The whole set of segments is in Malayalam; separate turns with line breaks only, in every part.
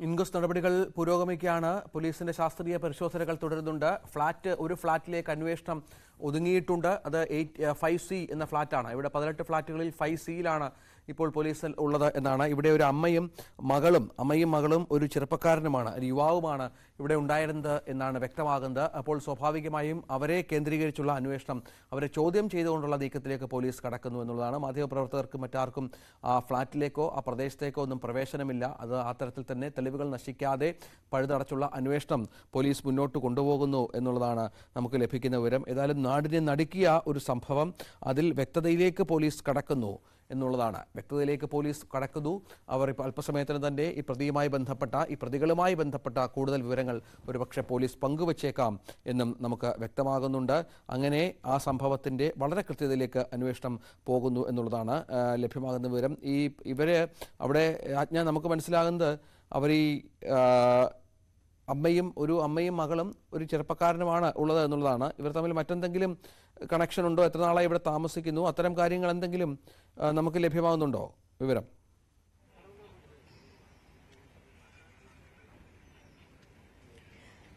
ഇൻക്വസ്റ്റ് നടപടികൾ പുരോഗമിക്കുകയാണ്. പോലീസിന്റെ ശാസ്ത്രീയ പരിശോധനകൾ തുടരുന്നുണ്ട്. ഒരു ഫ്ളാറ്റിലേക്ക് അന്വേഷണം ഒതുങ്ങിയിട്ടുണ്ട്. അത് 5C എന്ന ഫ്ളാറ്റാണ്. ഇവിടെ 18 ഫ്ളാറ്റുകളിൽ 5Cയിലാണ് ഇപ്പോൾ പോലീസ് ഉള്ളത് എന്നാണ്. ഇവിടെ ഒരു അമ്മയും മകളും ഒരു ചെറുപ്പക്കാരനുമാണ്, ഒരു യുവാവുമാണ് ഇവിടെ ഉണ്ടായിരുന്നത് എന്നാണ് വ്യക്തമാകുന്നത്. അപ്പോൾ സ്വാഭാവികമായും അവരെ കേന്ദ്രീകരിച്ചുള്ള അന്വേഷണം, അവരെ ചോദ്യം ചെയ്തുകൊണ്ടുള്ള നീക്കത്തിലേക്ക് പോലീസ് കടക്കുന്നു എന്നുള്ളതാണ്. മാധ്യമപ്രവർത്തകർക്കും മറ്റാർക്കും ആ ഫ്ളാറ്റിലേക്കോ ആ പ്രദേശത്തേക്കോ ഒന്നും പ്രവേശനമില്ല. അത് ആ തരത്തിൽ തന്നെ തെളിവുകൾ നശിക്കാതെ പഴുതടച്ചുള്ള അന്വേഷണം പോലീസ് മുന്നോട്ട് കൊണ്ടുപോകുന്നു എന്നുള്ളതാണ് നമുക്ക് ലഭിക്കുന്ന വിവരം. ഏതായാലും നാടിനെ നടുക്കിയ ഒരു സംഭവം, അതിൽ വ്യക്തതയിലേക്ക് പോലീസ് കടക്കുന്നു എന്നുള്ളതാണ്. വ്യക്തതയിലേക്ക് പോലീസ് കടക്കുന്നു. അവർ ഇപ്പോൾ അല്പസമയത്തിന് തന്നെ ഈ പ്രതികളുമായി ബന്ധപ്പെട്ട കൂടുതൽ വിവരങ്ങൾ ഒരുപക്ഷെ പോലീസ് പങ്കുവച്ചേക്കാം എന്നും നമുക്ക് വ്യക്തമാകുന്നുണ്ട്. അങ്ങനെ ആ സംഭവത്തിൻ്റെ വളരെ കൃത്യതയിലേക്ക് അന്വേഷണം പോകുന്നു എന്നുള്ളതാണ് ലഭ്യമാകുന്ന വിവരം. ഇവര് അവിടെ നമുക്ക് മനസ്സിലാകുന്നത് അവർ അമ്മയും മകളും ഒരു ചെറുപ്പക്കാരനുമാണ് ഉള്ളത് എന്നുള്ളതാണ്. ഇവർ തമ്മിൽ മറ്റെന്തെങ്കിലും കണക്ഷൻ ഉണ്ടോ, എത്ര നാളായി ഇവിടെ താമസിക്കുന്നു, അത്തരം കാര്യങ്ങൾ എന്തെങ്കിലും നമുക്ക് ലഭ്യമാകുന്നുണ്ടോ വിവരം?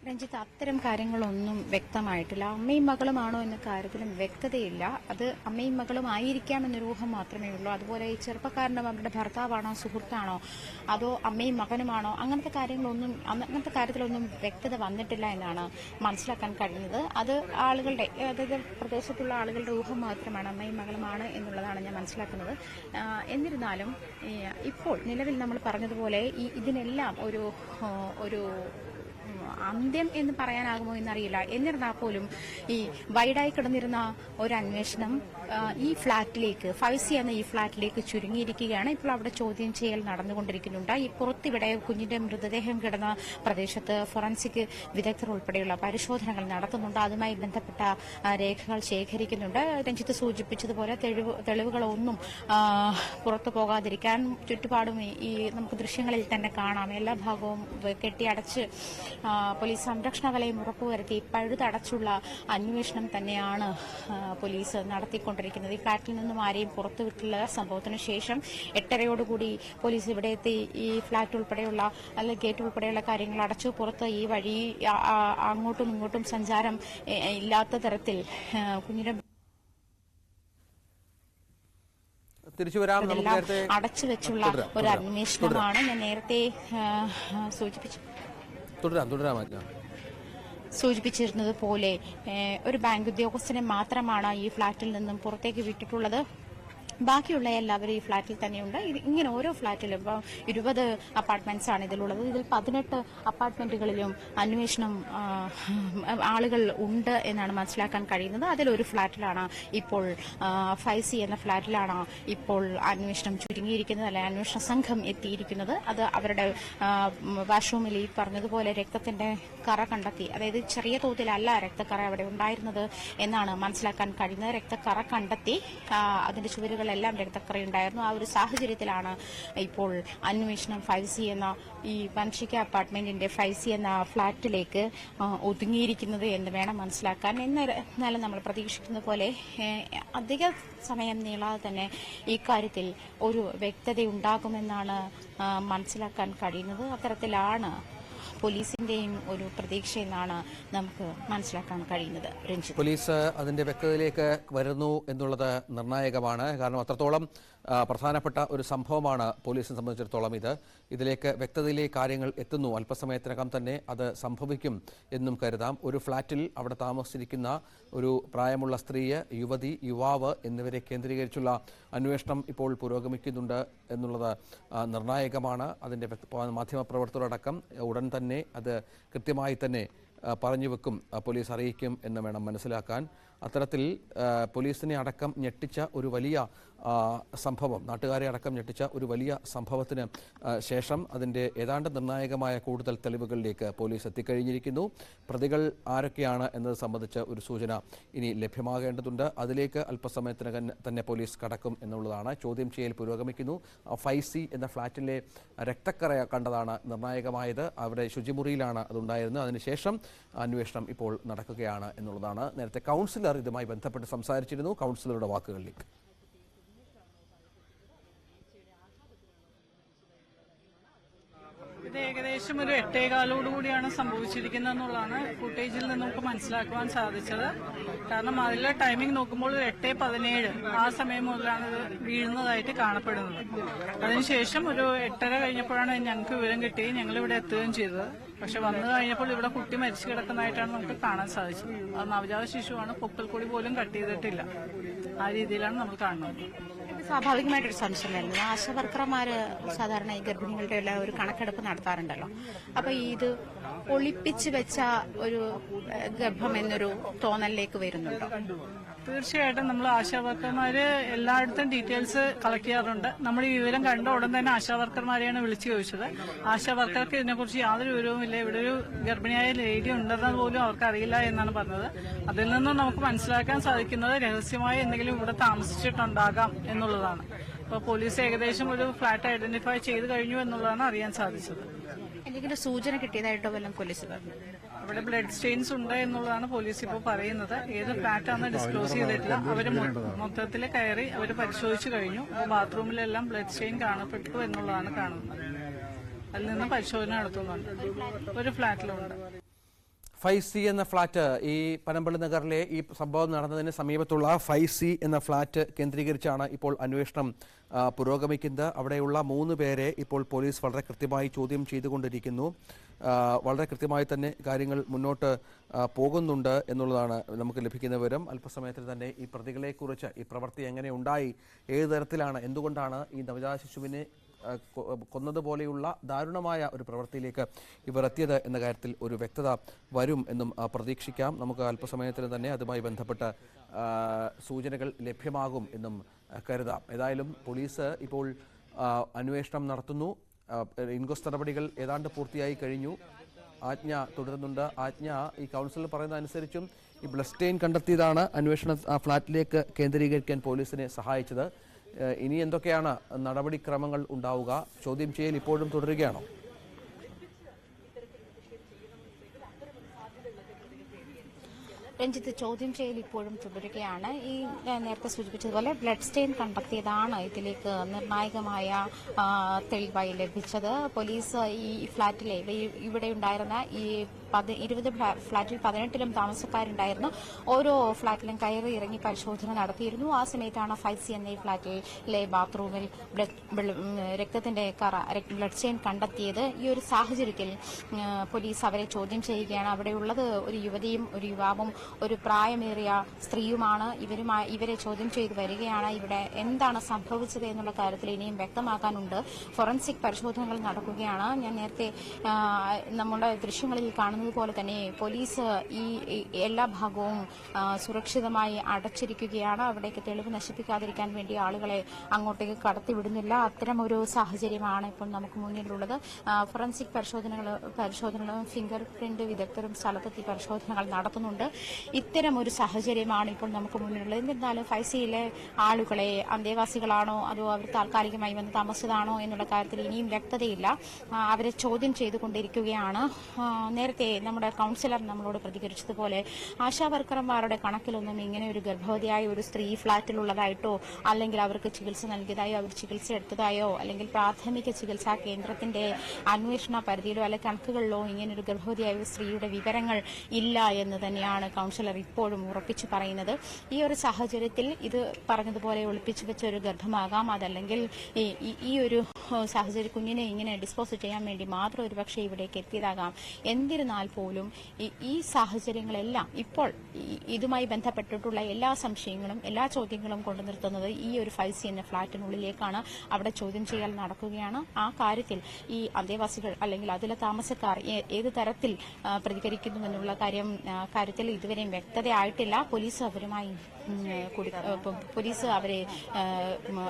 രഞ്ജിത്ത്, അത്തരം കാര്യങ്ങളൊന്നും വ്യക്തമായിട്ടില്ല. അമ്മയും മകളുമാണോ എന്ന കാര്യത്തിലും വ്യക്തതയില്ല. അത് അമ്മയും മകളും ആയിരിക്കാം എന്നൊരു ഊഹം മാത്രമേ ഉള്ളൂ. അതുപോലെ ഈ ചെറുപ്പക്കാരനും അവരുടെ ഭർത്താവാണോ സുഹൃത്താണോ അതോ അമ്മയും മകനുമാണോ, അങ്ങനത്തെ കാര്യത്തിലൊന്നും വ്യക്തത വന്നിട്ടില്ല എന്നാണ് മനസ്സിലാക്കാൻ കഴിയുന്നത്. അത് അതായത് പ്രദേശത്തുള്ള ആളുകളുടെ ഊഹം മാത്രമാണ്. അമ്മയും മകളുമാണ് എന്നുള്ളതാണ് ഞാൻ മനസ്സിലാക്കുന്നത്. എന്നിരുന്നാലും ഇപ്പോൾ നിലവിൽ നമ്മൾ പറഞ്ഞതുപോലെ ഇതിനെല്ലാം ഒരു അന്ത്യം എന്ന് പറയാനാകുമോ എന്നറിയില്ല. എന്നിരുന്നാൽ പോലും ഈ വൈഡായി കിടന്നിരുന്ന ഒരു അന്വേഷണം ഈ ഫ്ളാറ്റിലേക്ക് 5C എന്ന ഈ ഫ്ളാറ്റിലേക്ക് ചുരുങ്ങിയിരിക്കുകയാണ്. ഇപ്പോൾ അവിടെ ചോദ്യം ചെയ്യൽ നടന്നുകൊണ്ടിരിക്കുന്നുണ്ട്. ഈ പുറത്തിവിടെ കുഞ്ഞിന്റെ മൃതദേഹം കിടന്ന പ്രദേശത്ത് ഫോറൻസിക് വിദഗ്ധർ ഉൾപ്പെടെയുള്ള പരിശോധനകൾ നടത്തുന്നുണ്ട്. അതുമായി ബന്ധപ്പെട്ട രേഖകൾ ശേഖരിക്കുന്നുണ്ട്. രഞ്ജിത്ത് സൂചിപ്പിച്ചതുപോലെ തെളിവുകളൊന്നും പുറത്തു പോകാതിരിക്കാൻ ചുറ്റുപാടും ഈ നമുക്ക് ദൃശ്യങ്ങളിൽ തന്നെ കാണാം. എല്ലാ ഭാഗവും കെട്ടിയടച്ച് പോലീസ് സംരക്ഷണ വലയം ഉറപ്പുവരുത്തി പഴുതടച്ചുള്ള അന്വേഷണം തന്നെയാണ് പോലീസ് നടത്തിക്കൊണ്ടിരിക്കുന്നത്. ഈ ഫ്ളാറ്റിൽ നിന്നും ആരെയും പുറത്തുവിട്ടുള്ള സംഭവത്തിന് ശേഷം 8:30യോടുകൂടി പോലീസ് ഇവിടെ എത്തി ഈ ഫ്ളാറ്റ് ഉൾപ്പെടെയുള്ള അല്ലെങ്കിൽ ഗേറ്റ് ഉൾപ്പെടെയുള്ള കാര്യങ്ങൾ അടച്ചു. പുറത്ത് ഈ വഴി അങ്ങോട്ടും ഇങ്ങോട്ടും സഞ്ചാരം ഇല്ലാത്ത തരത്തിൽ കുഞ്ഞിനെ അടച്ചു വെച്ചുള്ള ഒരു അന്വേഷണമാണ് ഞാൻ നേരത്തെ സൂചിപ്പിച്ചിരുന്നത് പോലെ ഒരു ബാങ്ക് ഉദ്യോഗസ്ഥനെ മാത്രമാണ് ഈ ഫ്ളാറ്റിൽ നിന്നും പുറത്തേക്ക് വിട്ടിട്ടുള്ളത്. ബാക്കിയുള്ള എല്ലാവരും ഈ ഫ്ളാറ്റിൽ തന്നെയുണ്ട്. ഇങ്ങനെ ഓരോ ഫ്ളാറ്റിലും ഇപ്പോൾ 20 അപ്പാർട്ട്മെന്റ്സ് ആണ് ഇതിലുള്ളത്. ഇതിൽ 18 അപ്പാർട്ട്മെന്റുകളിലും അന്വേഷണം ആളുകൾ ഉണ്ട് എന്നാണ് മനസ്സിലാക്കാൻ കഴിയുന്നത്. അതിലൊരു ഫ്ളാറ്റിലാണ് ഇപ്പോൾ 5C എന്ന ഫ്ളാറ്റിലാണ് ഇപ്പോൾ അന്വേഷണം ചുരുങ്ങിയിരിക്കുന്നത്, അല്ലെ അന്വേഷണ സംഘം എത്തിയിരിക്കുന്നത്. അത് അവരുടെ വാഷ്റൂമിൽ ഈ പറഞ്ഞതുപോലെ രക്തത്തിന്റെ കറ കണ്ടെത്തി, അതായത് ചെറിയ തോതിലല്ല രക്തക്കറ അവിടെ ഉണ്ടായിരുന്നത് എന്നാണ് മനസ്സിലാക്കാൻ കഴിയുന്നത്. രക്തക്കറ കണ്ടെത്തി അതിന്റെ ചുവരുകൾ എല്ലാം രക്തക്കറയുണ്ടായിരുന്നു. ആ ഒരു സാഹചര്യത്തിലാണ് ഇപ്പോൾ അന്വേഷണം 5C എന്ന ഈ വൻഷിക അപ്പാർട്ട്മെന്റിന്റെ 5C എന്ന ഫ്ളാറ്റിലേക്ക് ഒതുങ്ങിയിരിക്കുന്നത് എന്ന് വേണം മനസ്സിലാക്കാൻ. എന്നാലും നമ്മൾ പ്രതീക്ഷിക്കുന്ന പോലെ അധിക സമയം നീളാതെ തന്നെ ഈ കാര്യത്തിൽ ഒരു വ്യക്തതയുണ്ടാകുമെന്നാണ് മനസ്സിലാക്കാൻ കഴിയുന്നത്. അത്തരത്തിലാണ് പോലീസിന്റെയും ഒരു പ്രതീക്ഷ എന്നാണ് നമുക്ക് മനസ്സിലാക്കാൻ കഴിയുന്നത്.
പോലീസ് അതിന്റെ വ്യക്തതയിലേക്ക് വരുന്നു എന്നുള്ളത് നിർണായകമാണ്. കാരണം അത്രത്തോളം പ്രധാനപ്പെട്ട ഒരു സംഭവമാണ് പോലീസിനെ സംബന്ധിച്ചിടത്തോളം ഇതിലേക്ക് വ്യക്തതയിലേക്ക് കാര്യങ്ങൾ എത്തുന്നു. അല്പസമയത്തിനകം തന്നെ അത് സംഭവിക്കും എന്നും കരുതാം. ഒരു ഫ്ളാറ്റിൽ അവിടെ താമസിച്ചിരിക്കുന്ന ഒരു പ്രായമുള്ള സ്ത്രീ, യുവതി, യുവാവ് എന്നിവരെ കേന്ദ്രീകരിച്ചുള്ള അന്വേഷണം ഇപ്പോൾ പുരോഗമിക്കുന്നുണ്ട് എന്നുള്ളത് നിർണായകമാണ്. അതിൻ്റെ മാധ്യമപ്രവർത്തകരടക്കം ഉടൻ തന്നെ അത് കൃത്യമായി തന്നെ പറഞ്ഞു വെക്കും, പോലീസ് അറിയിക്കും എന്ന് വേണം മനസ്സിലാക്കാൻ. അത്തരത്തിൽ പോലീസിനെ അടക്കം ഞെട്ടിച്ച ഒരു വലിയ സംഭവം, നാട്ടുകാരെ അടക്കം ഞെട്ടിച്ച ഒരു വലിയ സംഭവത്തിന് ശേഷം അതിൻ്റെ ഏതാണ്ട് നിർണായകമായ കൂടുതൽ തെളിവുകളിലേക്ക് പോലീസ് എത്തിക്കഴിഞ്ഞിരിക്കുന്നു. പ്രതികൾ ആരൊക്കെയാണ് എന്നത് സംബന്ധിച്ച് ഒരു സൂചന ഇനി ലഭ്യമാകേണ്ടതുണ്ട്. അതിലേക്ക് അല്പസമയത്തിനകം തന്നെ പോലീസ് കടക്കും എന്നുള്ളതാണ്. ചോദ്യം ചെയ്യൽ പുരോഗമിക്കുന്നു. 5C എന്ന ഫ്ളാറ്റിലെ രക്തക്കറ കണ്ടതാണ് നിർണായകമായത്. അവിടെ ശുചിമുറിയിലാണ് അതുണ്ടായിരുന്നത്. അതിനുശേഷം അന്വേഷണം ഇപ്പോൾ നടക്കുകയാണ് എന്നുള്ളതാണ്. നേരത്തെ കൗൺസിലർ ഇതുമായി ബന്ധപ്പെട്ട് സംസാരിച്ചിരുന്നു. കൗൺസിലറുടെ വാക്കുകളിലേക്ക്.
ഇത് ഏകദേശം ഒരു 8:15 കൂടിയാണ് സംഭവിച്ചിരിക്കുന്നത് എന്നുള്ളതാണ് ഫുട്ടേജിൽ നിന്ന് നമുക്ക് മനസ്സിലാക്കുവാൻ സാധിച്ചത്. കാരണം അതിലെ ടൈമിംഗ് നോക്കുമ്പോൾ ഒരു 8:17 ആ സമയം മുതലാണ് ഇത് വീഴുന്നതായിട്ട് കാണപ്പെടുന്നത്. അതിനുശേഷം ഒരു 8:30 കഴിഞ്ഞപ്പോഴാണ് ഞങ്ങൾക്ക് വിവരം കിട്ടി, ഞങ്ങൾ ഇവിടെ എത്തുകയും ചെയ്തത്. പക്ഷെ വന്നു കഴിഞ്ഞപ്പോൾ ഇവിടെ കുട്ടി മരിച്ചു കിടക്കുന്നതായിട്ടാണ് നമുക്ക് കാണാൻ സാധിച്ചത്. അത് നവജാത ശിശുവാണ്, പൊക്കൽക്കൊടി പോലും കട്ട് ചെയ്തിട്ടില്ല. ആ രീതിയിലാണ് നമ്മൾ കാണുന്നത്.
സ്വാഭാവികമായിട്ടൊരു സംശയം വരുന്നത്, ആശാവർക്കർമാര് സാധാരണ ഈ ഗർഭിണികളുടെ എല്ലാം ഒരു കണക്കെടുപ്പ് നടത്താറുണ്ടല്ലോ. അപ്പൊ ഇത് ഒളിപ്പിച്ചു വെച്ച ഒരു ഗർഭം എന്നൊരു തോന്നലിലേക്ക് വരുന്നുണ്ടോ?
തീർച്ചയായിട്ടും നമ്മൾ ആശാവർക്കർമാര് എല്ലായിടത്തും ഡീറ്റെയിൽസ് കളക്ട് ചെയ്യാറുണ്ട്. നമ്മൾ ഈ വിവരം കണ്ട ഉടൻ തന്നെ ആശാവർക്കർമാരെയാണ് വിളിച്ചു ചോദിച്ചത്. ആശാവർക്കർക്ക് ഇതിനെക്കുറിച്ച് യാതൊരു വിവരവുമില്ല, ഇവിടെ ഒരു ഗർഭിണിയായ ലേഡി ഉണ്ടെന്ന് പോലും അവർക്ക് അറിയില്ല എന്നാണ് പറഞ്ഞത്. അതിൽ നിന്നും നമുക്ക് മനസ്സിലാക്കാൻ സാധിക്കുന്നത് രഹസ്യമായി എന്തെങ്കിലും ഇവിടെ താമസിച്ചിട്ടുണ്ടാകാം എന്നുള്ളതാണ്. ഇപ്പോൾ പോലീസ് ഏകദേശം ഒരു ഫ്ലാറ്റ് ഐഡന്റിഫൈ ചെയ്ത് കഴിഞ്ഞു എന്നുള്ളതാണ് അറിയാൻ സാധിച്ചത്.
എന്തെങ്കിലും സൂചന കിട്ടിയതായിട്ടോ വല്ലതും പോലീസ് പറഞ്ഞു?
അവിടെ ബ്ലഡ് സ്റ്റെയിൻസ് ഉണ്ട് എന്നുള്ളതാണ് പോലീസ് ഇപ്പോൾ പറയുന്നത്. ഏത് ഫ്ലാറ്റാണെന്ന് ഡിസ്ക്ലോസ് ചെയ്തിട്ടില്ല. അവര് മൊത്തത്തിൽ കയറി അവർ പരിശോധിച്ചു കഴിഞ്ഞു. ബാത്റൂമിലെല്ലാം ബ്ലഡ് സ്റ്റെയിൻ കാണപ്പെട്ടു എന്നുള്ളതാണ് കാണുന്നത്. അതിൽ നിന്ന് പരിശോധന നടത്തുന്നുണ്ട്. ഒരു ഫ്ലാറ്റിലുണ്ട്.
5C എന്ന ഫ്ളാറ്റ്, ഈ പനമ്പള്ളി നഗറിലെ ഈ സംഭവം നടന്നതിന് സമീപത്തുള്ള 5C എന്ന ഫ്ളാറ്റ് കേന്ദ്രീകരിച്ചാണ് ഇപ്പോൾ അന്വേഷണം പുരോഗമിക്കുന്നത്. അവിടെയുള്ള 3 പേരെ ഇപ്പോൾ പോലീസ് വളരെ കൃത്യമായി ചോദ്യം ചെയ്തുകൊണ്ടിരിക്കുന്നു. വളരെ കൃത്യമായി തന്നെ കാര്യങ്ങൾ മുന്നോട്ട് പോകുന്നുണ്ട് എന്നുള്ളതാണ് നമുക്ക് ലഭിക്കുന്ന വിവരം. അല്പസമയത്തിൽ തന്നെ ഈ പ്രതികളെക്കുറിച്ച്, ഈ പ്രവൃത്തി എങ്ങനെ ഉണ്ടായി, ഏത് തരത്തിലാണ്, എന്തുകൊണ്ടാണ് ഈ നവജാത ശിശുവിനെ കൊന്നതുപോലെയുള്ള ദാരുണമായ ഒരു പ്രവൃത്തിയിലേക്ക് ഇവർ എത്തിയത് എന്ന കാര്യത്തിൽ ഒരു വ്യക്തത വരും എന്നും പ്രതീക്ഷിക്കാം. നമുക്ക് അല്പസമയത്തിന് തന്നെ അതുമായി ബന്ധപ്പെട്ട സൂചനകൾ ലഭ്യമാകും എന്നും കരുതാം. ഏതായാലും പോലീസ് ഇപ്പോൾ അന്വേഷണം നടത്തുന്നു. ഇൻക്വസ്റ്റ് നടപടികൾ ഏതാണ്ട് പൂർത്തിയായി കഴിഞ്ഞു. ആജ്ഞ തുടരുന്നുണ്ട്. ആജ്ഞ ഈ കൗൺസിലർ പറയുന്ന അനുസരിച്ചും ഈ ബ്ലഡ് സ്റ്റെയിൻ കണ്ടെത്തിയതാണ് അന്വേഷണ ഫ്ളാറ്റിലേക്ക് കേന്ദ്രീകരിക്കാൻ പോലീസിനെ സഹായിച്ചത്. ഇനി എന്തൊക്കെയാണ് നടപടിക്രമങ്ങൾ ഉണ്ടാവുക? ചോദ്യം ചെയ്യൽ ഇപ്പോഴും തുടരുകയാണോ?
രഞ്ജിത്ത്, ചോദ്യം ചെയ്യൽ ഇപ്പോഴും തുടരുകയാണ്. ഈ നേരത്തെ സൂചിപ്പിച്ചതുപോലെ ബ്ലഡ് സ്റ്റെയിൻ കണ്ടെത്തിയതാണ് ഇതിലേക്ക് നിർണായകമായ തെളിവായി ലഭിച്ചത്. പോലീസ് ഈ ഫ്ളാറ്റിലെ ഇവിടെ ഉണ്ടായിരുന്ന ഈ 20 ഫ്ളാറ്റിൽ 18 താമസക്കാരുണ്ടായിരുന്നു. ഓരോ ഫ്ളാറ്റിലും കയറി ഇറങ്ങി പരിശോധന നടത്തിയിരുന്നു. ആ സമയത്താണ് 5C എന്ന ഈ ഫ്ളാറ്റിലെ ബാത്റൂമിൽ രക്തത്തിന്റെ ബ്ലഡ് സ്റ്റെയിൻ കണ്ടെത്തിയത്. ഈ ഒരു സാഹചര്യത്തിൽ പോലീസ് അവരെ ചോദ്യം ചെയ്യുകയാണ്. അവിടെയുള്ളത് ഒരു യുവതിയും ഒരു യുവാവും ഒരു പ്രായമേറിയ സ്ത്രീയുമാണ്. ഇവരെ ചോദ്യം ചെയ്തു വരികയാണ്. ഇവിടെ എന്താണ് സംഭവിച്ചത് എന്നുള്ള കാര്യത്തിൽ ഇനിയും വ്യക്തമാക്കാനുണ്ട്. ഫോറൻസിക് പരിശോധനകൾ നടക്കുകയാണ്. ഞാൻ നേരത്തെ നമ്മുടെ ദൃശ്യങ്ങളിൽ കാണുന്നത് പോലെ തന്നെ പോലീസ് ഈ എല്ലാ ഭാഗവും സുരക്ഷിതമായി അടച്ചിരിക്കുകയാണ്. അവിടേക്ക് തെളിവ് നശിപ്പിക്കാതിരിക്കാൻ വേണ്ടി ആളുകളെ അങ്ങോട്ടേക്ക് കടത്തിവിടുന്നില്ല. അത്തരമൊരു സാഹചര്യമാണ് ഇപ്പോൾ നമുക്ക് മുന്നിലുള്ളത്. ഫോറൻസിക് പരിശോധനകളും ഫിംഗർ പ്രിന്റ് വിദഗ്ധരും സ്ഥലത്തെത്തി പരിശോധനകൾ നടത്തുന്നുണ്ട്. ഇത്തരം ഒരു സാഹചര്യമാണ് ഇപ്പോൾ നമുക്ക് മുന്നിലുള്ളത്. എന്നിരുന്നാലും 5Cയിലെ ആളുകളെ അന്തേവാസികളാണോ അതോ അവർ താൽക്കാലികമായി വന്ന് താമസിച്ചതാണോ എന്നുള്ള കാര്യത്തിൽ ഇനിയും വ്യക്തതയില്ല. അവരെ ചോദ്യം ചെയ്തുകൊണ്ടിരിക്കുകയാണ്. നേരത്തെ നമ്മുടെ കൗൺസിലർ നമ്മളോട് പ്രതികരിച്ചതുപോലെ ആശാവർക്കർമാരുടെ കണക്കിലൊന്നും ഇങ്ങനെ ഒരു ഗർഭവതിയായ ഒരു സ്ത്രീ ഫ്ളാറ്റിലുള്ളതായിട്ടോ അല്ലെങ്കിൽ അവർക്ക് ചികിത്സ നൽകിയതായോ അവർ ചികിത്സ എടുത്തതായോ അല്ലെങ്കിൽ പ്രാഥമിക ചികിത്സാ കേന്ദ്രത്തിന്റെ അന്വേഷണ പരിധിയിലോ അല്ലെങ്കിൽ കണക്കുകളിലോ ഇങ്ങനൊരു ഗർഭവതിയായ ഒരു സ്ത്രീയുടെ വിവരങ്ങൾ ഇല്ല എന്ന് തന്നെയാണ് കൗൺസിലർ ഇപ്പോഴും ഉറപ്പിച്ചു പറയുന്നത്. ഈ ഒരു സാഹചര്യത്തിൽ ഇത് പറഞ്ഞതുപോലെ ഒളിപ്പിച്ചു വെച്ച ഒരു ഗർഭമാകാം, അതല്ലെങ്കിൽ ഈ ഒരു സാഹചര്യം കുഞ്ഞിനെ ഇങ്ങനെ ഡിസ്പോസ് ചെയ്യാൻ വേണ്ടി മാത്രം ഒരുപക്ഷെ ഇവിടേക്ക് എത്തിയതാകാം. എന്നിരുന്നാൽ പോലും ഈ സാഹചര്യങ്ങളെല്ലാം ഇപ്പോൾ ഇതുമായി ബന്ധപ്പെട്ടിട്ടുള്ള എല്ലാ സംശയങ്ങളും എല്ലാ ചോദ്യങ്ങളും കൊണ്ടു നിർത്തുന്നത് ഈ ഒരു 5C എന്ന ഫ്ളാറ്റിനുള്ളിലേക്കാണ്. അവിടെ ചോദ്യം ചെയ്യൽ നടക്കുകയാണ്. ആ കാര്യത്തിൽ ഈ അന്തേവാസികൾ അല്ലെങ്കിൽ അതിലെ താമസക്കാർ ഏത് തരത്തിൽ പ്രതികരിക്കുന്നുവെന്നുള്ള കാര്യത്തിൽ ഇതുവരെയും വ്യക്തതയായിട്ടില്ല. പോലീസ്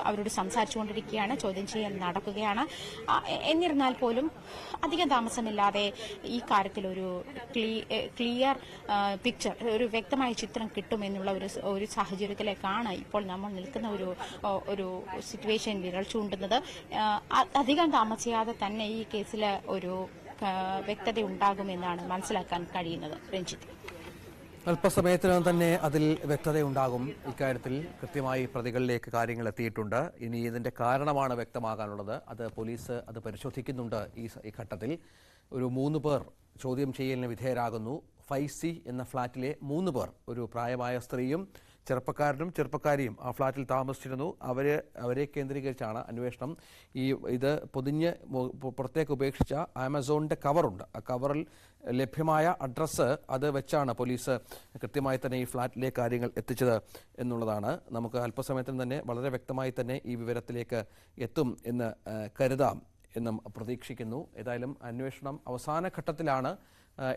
അവരോട് സംസാരിച്ചുകൊണ്ടിരിക്കുകയാണ്. ചോദ്യം ചെയ്യൽ നടക്കുകയാണ്. എന്നിരുന്നാൽ പോലും അധികം താമസമില്ലാതെ ഈ കാര്യത്തിൽ ഒരു ക്ലിയർ പിക്ചർ, ഒരു വ്യക്തമായ ചിത്രം കിട്ടുമെന്നുള്ള ഒരു സാഹചര്യത്തിലേക്കാണ് ഇപ്പോൾ നമ്മൾ നിൽക്കുന്ന ഒരു സിറ്റുവേഷൻ വിരൽ ചൂണ്ടുന്നത്. അധികം താമസിയാതെ തന്നെ ഈ കേസിൽ ഒരു വ്യക്തത ഉണ്ടാകുമെന്നാണ് മനസ്സിലാക്കാൻ കഴിയുന്നത്. രഞ്ജിത്ത്.
അല്പസമയത്തിനകം തന്നെ അതിൽ വ്യക്തതയുണ്ടാകും. ഇക്കാര്യത്തിൽ കൃത്യമായി പ്രതികളിലേക്ക് കാര്യങ്ങൾ എത്തിയിട്ടുണ്ട്. ഇനി ഇതിന്റെ കാരണമാണ് വ്യക്തമാകാനുള്ളത്. അത് പോലീസ് അത് പരിശോധിക്കുന്നുണ്ട്. ഈ ഘട്ടത്തിൽ ഒരു 3 പേർ ചോദ്യം ചെയ്യലിന് വിധേയരാകുന്നു. 5C എന്ന ഫ്ളാറ്റിലെ 3 പേർ, ഒരു പ്രായമായ സ്ത്രീയും ചെറുപ്പക്കാരനും ചെറുപ്പക്കാരിയും ആ ഫ്ളാറ്റിൽ താമസിച്ചിരുന്നു. അവരെ കേന്ദ്രീകരിച്ചാണ് അന്വേഷണം. ഇത് പൊതിഞ്ഞ് പുറത്തേക്ക് ഉപേക്ഷിച്ച ആമസോണിൻ്റെ കവറുണ്ട്. ആ കവറിൽ ലഭ്യമായ അഡ്രസ്സ് അത് വെച്ചാണ് പോലീസ് കൃത്യമായി തന്നെ ഈ ഫ്ളാറ്റിലെ കാര്യങ്ങൾ എത്തിച്ചത് എന്നുള്ളതാണ്. നമുക്ക് അല്പസമയത്തിന് തന്നെ വളരെ വ്യക്തമായി തന്നെ ഈ വിവരത്തിലേക്ക് എത്തും എന്ന് കരുതാം എന്നും പ്രതീക്ഷിക്കുന്നു. ഏതായാലും അന്വേഷണം അവസാന ഘട്ടത്തിലാണ്.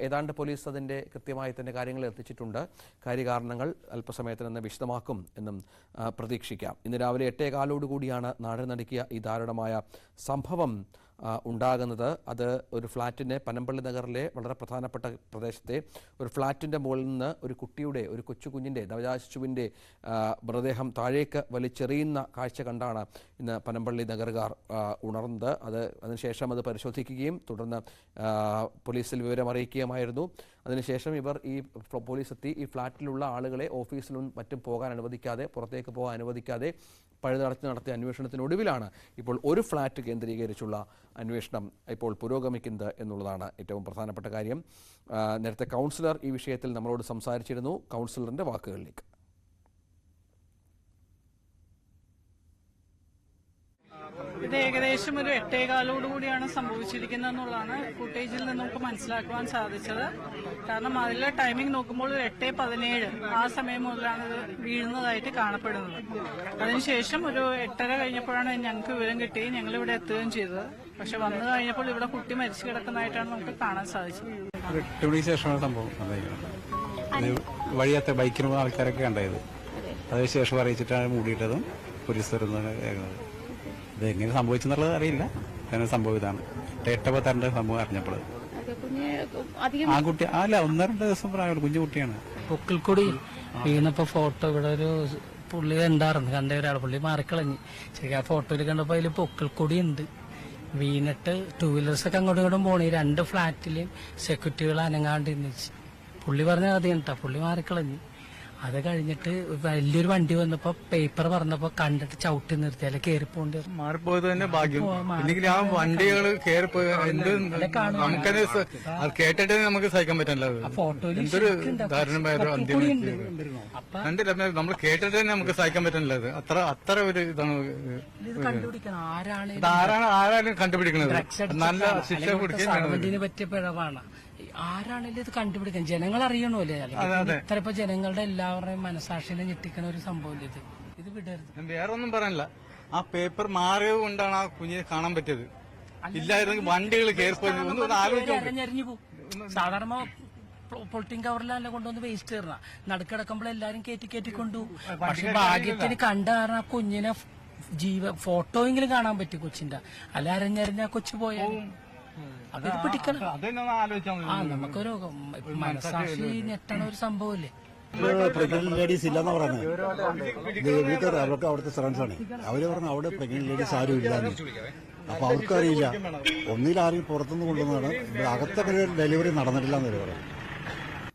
ഏതാണ്ട് പോലീസ് അതിൻ്റെ കൃത്യമായി തന്നെ കാര്യങ്ങൾ എത്തിച്ചിട്ടുണ്ട്. കാര്യകാരണങ്ങൾ അല്പസമയത്തിനെന്ന് വിശദമാക്കും എന്നും പ്രതീക്ഷിക്കാം. ഇന്ന് രാവിലെ 8:15 കൂടിയാണ് നാട് നടുക്കിയ ഈ ദാരുണമായ സംഭവം ഉണ്ടാകുന്നത്. അത് ഒരു ഫ്ളാറ്റിൻ്റെ പനമ്പള്ളി നഗറിലെ വളരെ പ്രധാനപ്പെട്ട പ്രദേശത്തെ ഒരു ഫ്ളാറ്റിൻ്റെ മുകളിൽ നിന്ന് ഒരു കൊച്ചു കുഞ്ഞിൻ്റെ നവജാത ശിശുവിൻ്റെ മൃതദേഹം താഴേക്ക് വലിച്ചെറിയുന്ന കാഴ്ച കണ്ടാണ് ഇന്ന് പനമ്പള്ളി നഗറുകാർ ഉണർന്നത്. അതിനുശേഷം അത് പരിശോധിക്കുകയും തുടർന്ന് പോലീസിൽ വിവരം അറിയിക്കുകയുമായിരുന്നു. അതിനുശേഷം ഇവർ പോലീസ് എത്തി ഈ ഫ്ളാറ്റിലുള്ള ആളുകളെ ഓഫീസിലും മറ്റും പോകാൻ അനുവദിക്കാതെ, പുറത്തേക്ക് പോകാൻ അനുവദിക്കാതെ പഴുതടച്ച് നടത്തിയ അന്വേഷണത്തിനൊടുവിലാണ് ഇപ്പോൾ ഒരു ഫ്ളാറ്റ് കേന്ദ്രീകരിച്ചുള്ള അന്വേഷണം ഇപ്പോൾ പുരോഗമിക്കുന്നത് എന്നുള്ളതാണ് ഏറ്റവും പ്രധാനപ്പെട്ട കാര്യം. നേരത്തെ കൗൺസിലർ ഈ വിഷയത്തിൽ നമ്മളോട് സംസാരിച്ചിരുന്നു. കൗൺസിലറിന്റെ വാക്കുകളിലേക്ക്.
ഇത് ഏകദേശം ഒരു 8:15 കൂടിയാണ് സംഭവിച്ചിരിക്കുന്നത് എന്നുള്ളതാണ് ഫുട്ടേജിൽ നിന്ന് നമുക്ക് മനസ്സിലാക്കുവാൻ സാധിച്ചത്. കാരണം അതിലെ ടൈമിംഗ് നോക്കുമ്പോൾ ഒരു 8:17 ആ സമയം മുതലാണ് ഇത് വീഴുന്നതായിട്ട് കാണപ്പെടുന്നത്. അതിനുശേഷം ഒരു 8:30 കഴിഞ്ഞപ്പോഴാണ് ഞങ്ങൾക്ക് വിവരം കിട്ടി. ഞങ്ങൾ ഇവിടെ എത്തുകയും ചെയ്തത്. പക്ഷെ വന്നു കഴിഞ്ഞപ്പോൾ ഇവിടെ കുട്ടി മരിച്ചു കിടക്കുന്നതായിട്ടാണ് നമുക്ക് കാണാൻ സാധിച്ചത്.
8 മണിക്ക് ശേഷമാണ് സംഭവം. വഴിയാത്ത ബൈക്കിന് ആൾക്കാരൊക്കെ ഉണ്ടായത്. അതിനുശേഷം അറിയിച്ചിട്ടാണ് മൂടിയിട്ടതും പോലീസ് വരുന്നത്. ഇതെങ്ങനെ സംഭവിച്ചെന്നുള്ളത് അറിയില്ല. അങ്ങനെ സംഭവം ഇതാണ്. 8:10 സംഭവം അറിഞ്ഞപ്പോൾ ആ കുട്ടി 1-2 ദിവസം പ്രായമുള്ള കുഞ്ഞു കുട്ടിയാണ്.
പൊക്കിൾക്കൊടി വീണപ്പോ ഫോട്ടോ ഇവിടെ ഒരു പുള്ളി ഉണ്ടായിരുന്നു, കണ്ട ഒരാൾ. പുള്ളി മാറിക്കളഞ്ഞ്. ശരിക്കും ആ ഫോട്ടോയിൽ കണ്ടപ്പോ അതിൽ പൊക്കിൾക്കൊടി ഉണ്ട്. വീണിട്ട് 2 വീലേഴ്സൊക്കെ അങ്ങോട്ടും ഇങ്ങോട്ടും പോണി. 2 ഫ്ളാറ്റിലെയും സെക്യൂരിറ്റികൾ അനങ്ങാണ്ട് നിന്നിച്ച്. പുള്ളി പറഞ്ഞ കഥ കേട്ടാ. പുള്ളി മാറിക്കളഞ്ഞ്. അത് കഴിഞ്ഞിട്ട് വലിയൊരു വണ്ടി വന്നപ്പോ പേപ്പർ പറഞ്ഞപ്പോ കണ്ടിട്ട് ചവിട്ടി നിർത്തി. അല്ലെ കയറിപ്പോണ്ട്
മാറിപ്പോയത് തന്നെ ഭാഗ്യം. ഇല്ലെങ്കിൽ ആ വണ്ടികൾ കയറിപ്പോയി നമുക്കത് കേട്ടിട്ട് നമുക്ക് സഹിക്കാൻ പറ്റില്ല. എന്തൊരു ദാരുണമായ അന്ത്യം കണ്ടില്ല. നമ്മൾ കേട്ടിട്ട് തന്നെ നമുക്ക് സഹിക്കാൻ പറ്റുന്നില്ല. അത് അത്ര ഒരു ഇതാണ്. ആരാണ് കണ്ടുപിടിക്കുന്നത്? നല്ല ശിക്ഷ കൊടുക്കുന്നതിന്
പറ്റിയ പിഴവാണ്. ആരാണെങ്കിലും ഇത് കണ്ടുപിടിക്കാൻ ജനങ്ങൾ അറിയണമല്ലേ? ഇത്ര ഇപ്പൊ ജനങ്ങളുടെ എല്ലാവരുടെയും മനസാക്ഷിനെ ഞെട്ടിക്കുന്ന ഒരു സംഭവം ഇത് വിടരുത്.
വേറെ ഒന്നും പറയാനില്ല. ആ പേപ്പർ മാറിയത് കൊണ്ടാണ് ആ കുഞ്ഞിനെ കാണാൻ പറ്റിയത്. ഇല്ലായിരുന്നെങ്കിൽ വണ്ടികൾ കയറിപ്പോയി
അരഞ്ഞരിഞ്ഞു പോകും. സാധാരണ പൊളിറ്റിംഗ് കവറിലല്ല കൊണ്ടുവന്ന് വേസ്റ്റ് കയറണ. നടുക്കിടക്കുമ്പോൾ എല്ലാരും കയറ്റി കൊണ്ടുപോകും. പക്ഷെ ഭാഗ്യത്തിന് കണ്ട കാരണം ആ കുഞ്ഞിനെ ഫോട്ടോയെങ്കിലും കാണാൻ പറ്റി കൊച്ചിന്റെ. അല്ല അരഞ്ഞരിഞ്ഞ കൊച്ചു പോയാൽ അതൊരു പിടിക്കണം. നമുക്കൊരു മനസാക്ഷി ഞെട്ടണ ഒരു സംഭവല്ലേ.
പ്രഗ്നന്റ് ലേഡീസ് ഇല്ലെന്നാ പറയുന്നത്. വീട്ടുകാർ അവർക്ക് അവിടുത്തെ ഫ്രണ്ട്സാണ്. അവര് പറഞ്ഞു അവിടെ പ്രഗ്നന്റ് ലേഡീസ് ആരും ഇല്ലാന്ന്. അപ്പൊ അവർക്കറിയില്ല. ഒന്നിലാരും പുറത്തുനിന്ന് കൊണ്ടുവന്നതാണ്. ഇവിടെ അകത്തൊക്കെ ഡെലിവറി നടന്നിട്ടില്ല എന്നവര് പറഞ്ഞു.